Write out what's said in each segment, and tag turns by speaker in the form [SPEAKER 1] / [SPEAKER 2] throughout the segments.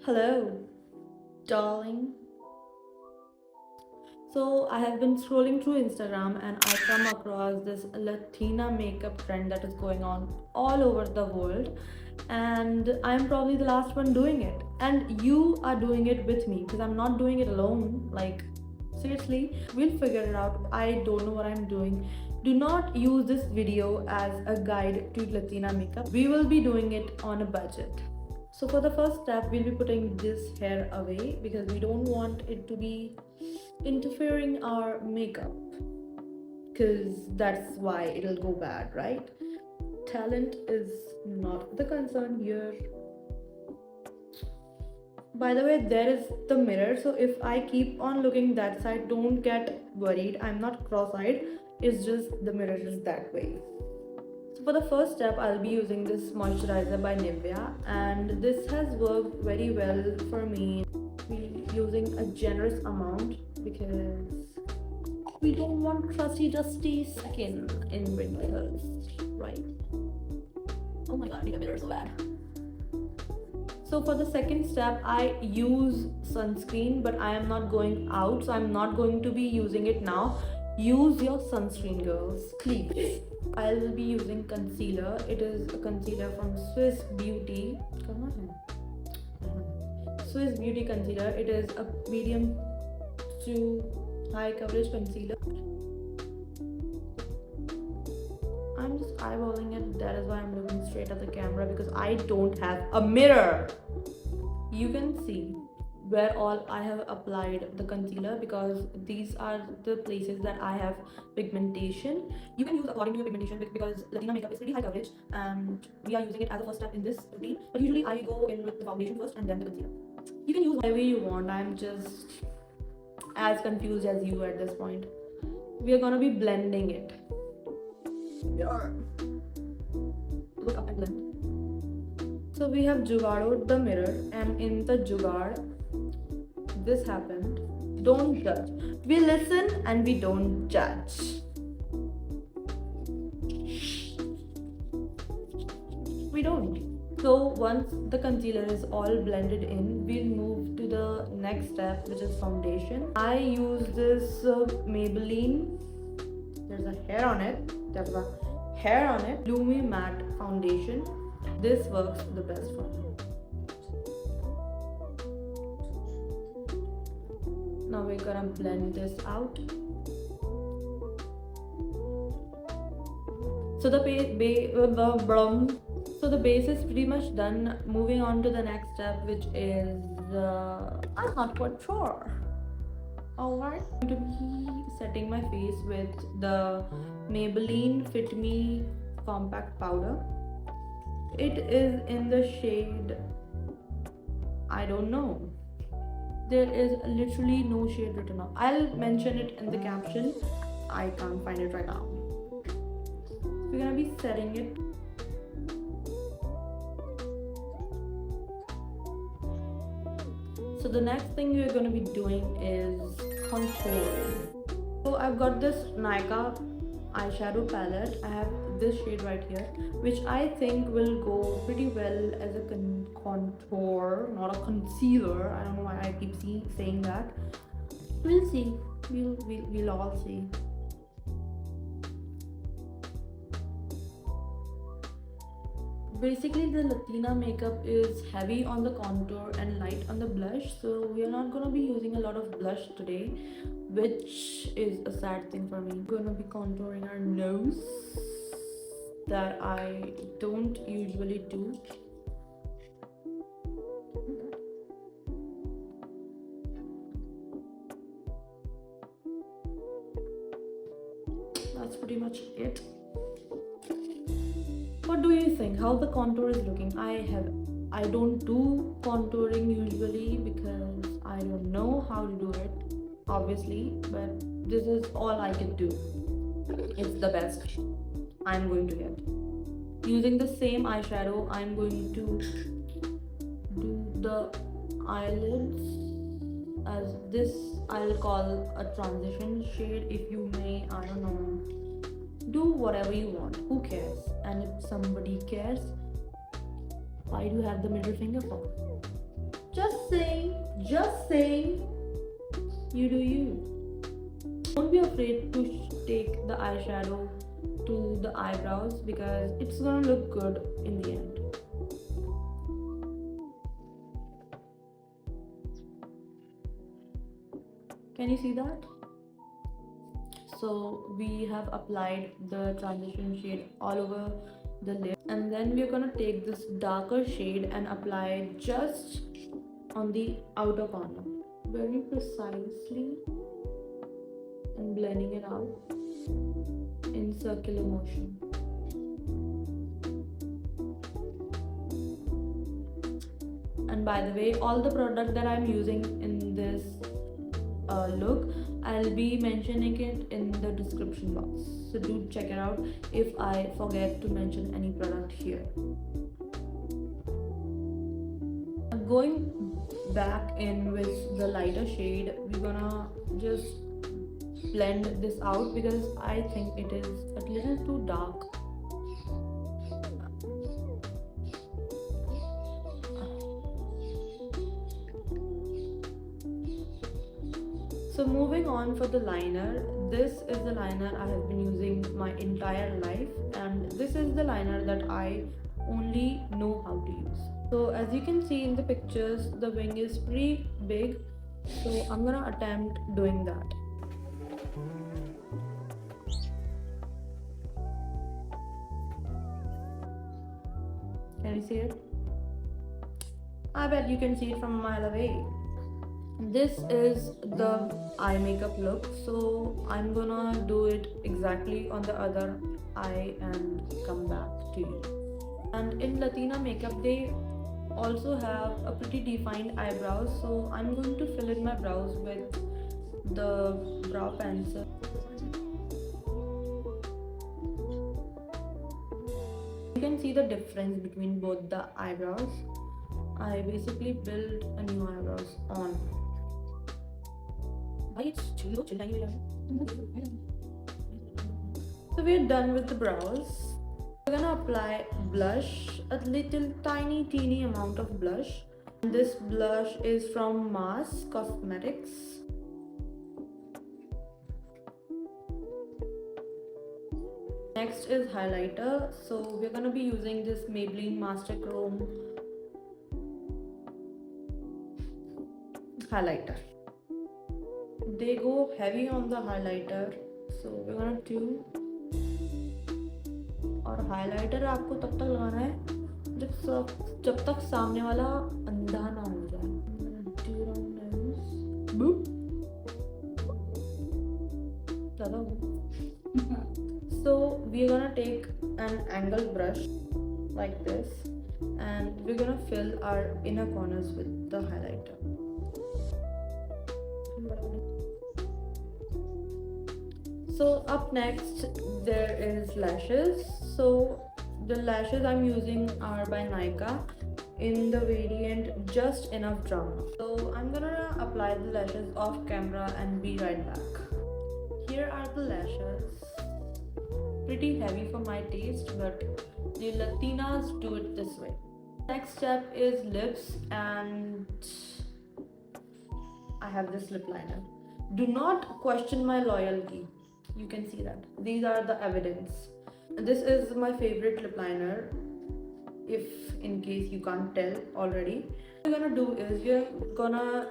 [SPEAKER 1] Hello, darling. So I have been scrolling through Instagram and I come across this Latina makeup trend that is going on all over the world, and I'm probably the last one doing it. And you are doing it with me because I'm not doing it alone. Like, seriously, we'll figure it out. I don't know what I'm doing. Do not use this video as a guide to Latina makeup. We will be doing it on a budget. So for the first step, we'll be putting this hair away because we don't want it to be interfering our makeup, because that's why it'll go bad, right? Talent is not the concern here. By the way, there is the mirror, so if I keep on looking that side, don't get worried. I'm not cross-eyed, it's just the mirror is that way. So for the first step, I'll be using this moisturizer by Nivea, and this has worked very well for me. We're using a generous amount because we don't want crusty dusty skin in winters, right? Oh my god, the mirror is so bad. So for the second step, I use sunscreen, but I am not going out, so I'm not going to be using it now. Use your sunscreen, girls, please. I'll be using concealer. It is a concealer from Swiss Beauty. Come on. Swiss Beauty concealer. It is a medium to high coverage concealer. I'm just eyeballing it. That is why I'm looking straight at the camera, because I don't have a mirror. You can see where all I have applied the concealer, because these are the places that I have pigmentation. You can use according to your pigmentation because Latina makeup is pretty high coverage and we are using it as a first step in this routine. But usually I go in with the foundation first and then the concealer. You can use whatever you want. I'm just as confused as you at this point. We are gonna be blending it. Look up and blend. So we have jugadoed the mirror, and in the jugad, this happened. Don't judge. We listen and we don't judge. We don't. So once the concealer is all blended in, we'll move to the next step, which is foundation. I use this Maybelline. There's a hair on it. Lumei Matte foundation. This works the best for me. Now we're gonna blend this out. So the base is pretty much done. Moving on to the next step, which is I'm not quite sure. Alright, I'm going to be setting my face with the Maybelline Fit Me Compact Powder. It is in the shade, I don't know. There is literally no shade written up. I'll mention it in the caption. I can't find it right now. We're gonna be setting it. So the next thing we're gonna be doing is contouring. So I've got this nykaa eyeshadow palette. I have this shade right here, which I think will go pretty well as a contour, not a concealer. I don't know why I keep saying that. We'll see. We'll all see. Basically, the Latina makeup is heavy on the contour and light on the blush, so we are not gonna be using a lot of blush today, which is a sad thing for me. I'm gonna be contouring our nose, that I don't usually do. That's pretty much it. What do you think? How the contour is looking? I don't do contouring usually because I don't know how to do it, obviously, but this is all I can do. It's the best I'm going to get. Using the same eyeshadow, I'm going to do the eyelids as this. I'll call a transition shade, if you may. I don't know. Do whatever you want. Who cares? And if somebody cares, why do you have the middle finger for? Just saying, just saying. You do you. Don't be afraid to take the eyeshadow to the eyebrows because it's gonna look good in the end. Can you see that? So we have applied the transition shade all over the lip, and then we're gonna take this darker shade and apply it just on the outer corner very precisely and blending it out in circular motion. And by the way, all the product that I'm using in this look, I'll be mentioning it in the description box, so do check it out if I forget to mention any product here. Going back in with the lighter shade, we're gonna just blend this out because I think it is a little too dark. So moving on for the liner, this is the liner I have been using my entire life, and this is the liner that I only know how to use. So as you can see in the pictures, the wing is pretty big, so I'm gonna attempt doing that. Can you see it? I bet you can see it from a mile away. This is the eye makeup look, so I'm gonna do it exactly on the other eye and come back to you. And in Latina makeup, they also have a pretty defined eyebrows, so I'm going to fill in my brows with the brow pencil. You can see the difference between both the eyebrows. I basically built a new eyebrows on. So we're done with the brows. We're gonna apply blush, a little tiny teeny amount of blush. This blush is from Mass Cosmetics. Next is highlighter. So we're gonna be using this Maybelline Master Chrome highlighter. They go heavy on the highlighter, so we're gonna do. और highlighter आपको तब तक लगाना है जब तक सामने वाला अंधा ना हो जाए. So we're gonna take an angle brush like this, and we're gonna fill our inner corners with the highlighter. So up next there is lashes. So the lashes I'm using are by Nykaa in the variant Just Enough Drama. So I'm gonna apply the lashes off camera and be right back. Here are the lashes. Pretty heavy for my taste, but the Latinas do it this way. Next step is lips, and I have this lip liner. Do not question my loyalty. You can see that. These are the evidence. This is my favorite lip liner, if in case you can't tell already. What we're gonna do is we're gonna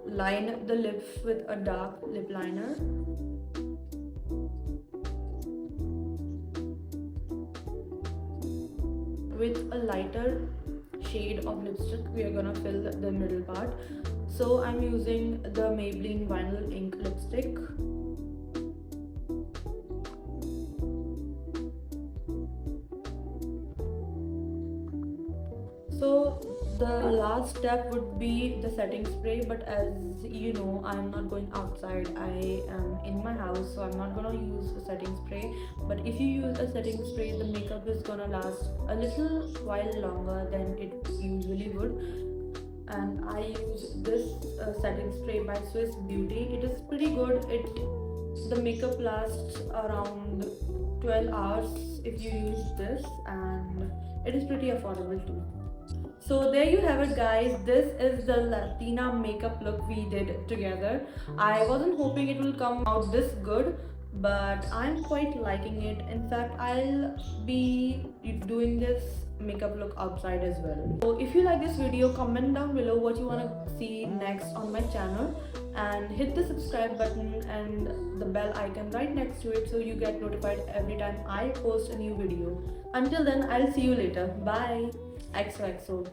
[SPEAKER 1] line the lips with a dark lip liner. With a lighter shade of lipstick, we are gonna fill the middle part. So I'm using the Maybelline Vinyl Ink lipstick. So the last step would be the setting spray, but as you know, I'm not going outside. I am in my house, so I'm not gonna use a setting spray. But if you use a setting spray, the makeup is gonna last a little while longer than it usually would. And I use this setting spray by Swiss Beauty. It is pretty good. The makeup lasts around 12 hours if you use this, and it is pretty affordable too. So there you have it, guys. This is the Latina makeup look we did together. I wasn't hoping it will come out this good, but I'm quite liking it. In fact, I'll be doing this makeup look outside as well. So if you like this video, comment down below what you want to see next on my channel, and hit the subscribe button and the bell icon right next to it so you get notified every time I post a new video. Until then, I'll see you later. Bye. XOXO.